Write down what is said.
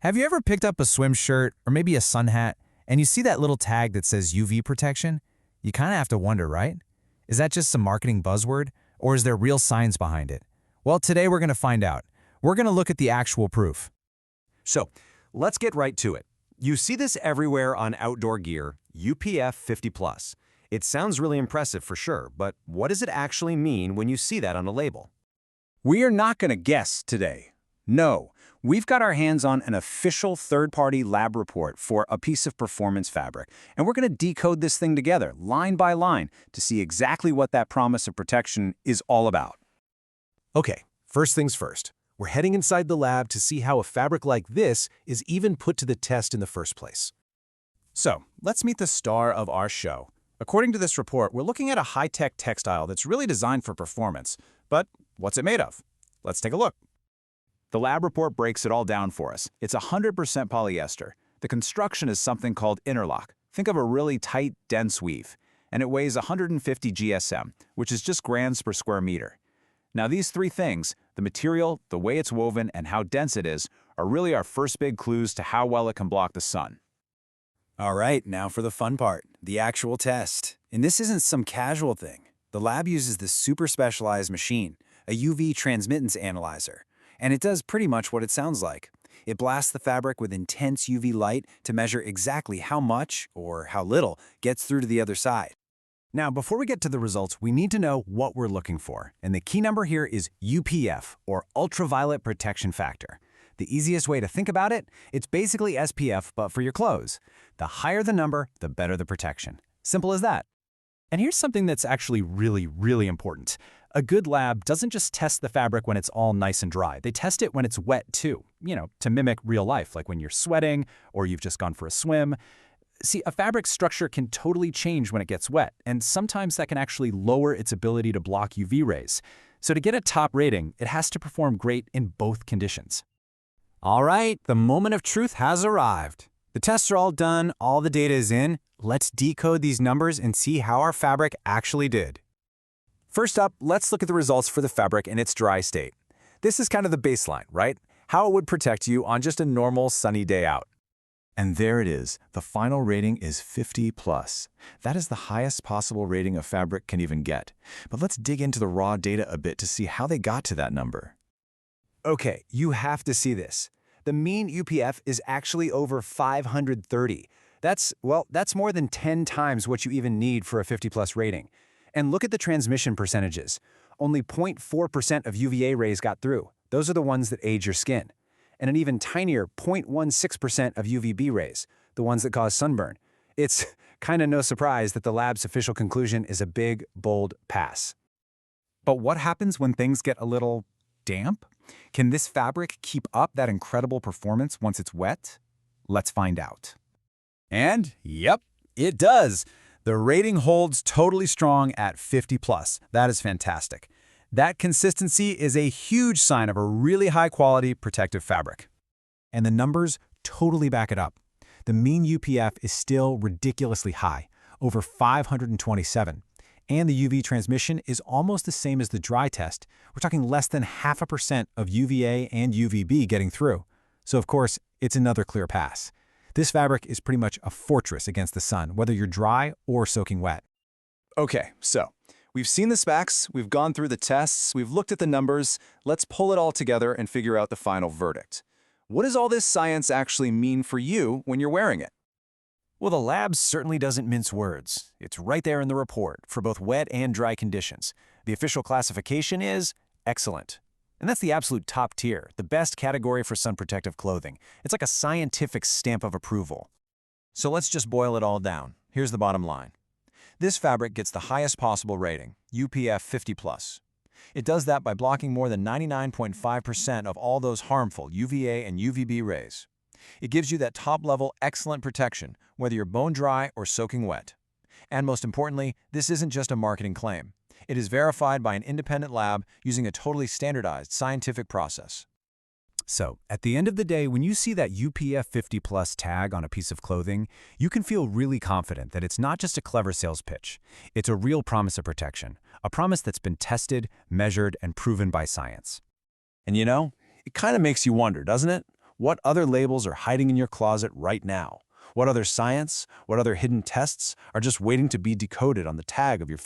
Have you ever picked up a swim shirt or maybe a sun hat and you see that little tag that says UV protection? You kind of have to wonder, right? Is that just some marketing buzzword or is there real science behind it? Well, today we're going to find out. We're going to look at the actual proof. So, let's get right to it. You see this everywhere on outdoor gear, UPF 50+. It sounds really impressive for sure, but what does it actually mean when you see that on a label? We are not going to guess today. No, we've got our hands on an official third-party lab report for a piece of performance fabric, and we're going to decode this thing together, line by line, to see exactly what that promise of protection is all about. Okay, first things first. We're heading inside the lab to see how a fabric like this is even put to the test in the first place. So, let's meet the star of our show. According to this report, we're looking at a high-tech textile that's really designed for performance. But what's it made of? Let's take a look. The lab report breaks it all down for us. It's 100% polyester. The construction is something called interlock. Think of a really tight, dense weave. And it weighs 150 GSM, which is just grams per square meter. Now these three things, the material, the way it's woven, and how dense it is, are really our first big clues to how well it can block the sun. All right, now for the fun part, the actual test. And this isn't some casual thing. The lab uses this super specialized machine, a UV transmittance analyzer. And it does pretty much what it sounds like. It blasts the fabric with intense UV light to measure exactly how much, or how little, gets through to the other side. Now, before we get to the results, we need to know what we're looking for. And the key number here is UPF, or ultraviolet protection factor. The easiest way to think about it, it's basically SPF, but for your clothes. The higher the number, the better the protection. Simple as that. And here's something that's actually really important. A good lab doesn't just test the fabric when it's all nice and dry. They test it when it's wet too, to mimic real life, like when you're sweating or you've just gone for a swim. See, a fabric's structure can totally change when it gets wet, and sometimes that can actually lower its ability to block UV rays. So to get a top rating, it has to perform great in both conditions. All right, the moment of truth has arrived. The tests are all done, all the data is in. Let's decode these numbers and see how our fabric actually did. First up, let's look at the results for the fabric in its dry state. This is kind of the baseline, right? How it would protect you on just a normal sunny day out. And there it is. The final rating is 50+. That is the highest possible rating a fabric can even get. But let's dig into the raw data a bit to see how they got to that number. Okay, you have to see this. The mean UPF is actually over 530. That's more than 10 times what you even need for a 50+ rating. And look at the transmission percentages. Only 0.4% of UVA rays got through. Those are the ones that age your skin. And an even tinier 0.16% of UVB rays, the ones that cause sunburn. It's kind of no surprise that the lab's official conclusion is a big, bold pass. But what happens when things get a little damp? Can this fabric keep up that incredible performance once it's wet? Let's find out. And yep, it does. The rating holds totally strong at 50+. That is fantastic. That consistency is a huge sign of a really high-quality protective fabric. And the numbers totally back it up. The mean UPF is still ridiculously high, over 527. And the UV transmission is almost the same as the dry test. We're talking less than 0.5% of UVA and UVB getting through. So of course, it's another clear pass. This fabric is pretty much a fortress against the sun, whether you're dry or soaking wet. Okay, so we've seen the specs, we've gone through the tests, we've looked at the numbers. Let's pull it all together and figure out the final verdict. What does all this science actually mean for you when you're wearing it? Well, the lab certainly doesn't mince words. It's right there in the report for both wet and dry conditions. The official classification is excellent. And that's the absolute top tier, the best category for sun protective clothing. It's like a scientific stamp of approval. So let's just boil it all down. Here's the bottom line. This fabric gets the highest possible rating, UPF 50+. It does that by blocking more than 99.5% of all those harmful UVA and UVB rays. It gives you that top-level excellent protection, whether you're bone dry or soaking wet. And most importantly, this isn't just a marketing claim. It is verified by an independent lab using a totally standardized scientific process. So, at the end of the day, when you see that UPF 50+ tag on a piece of clothing, you can feel really confident that it's not just a clever sales pitch. It's a real promise of protection, a promise that's been tested, measured, and proven by science. And it kind of makes you wonder, doesn't it? What other labels are hiding in your closet right now? What other science, what other hidden tests are just waiting to be decoded on the tag of your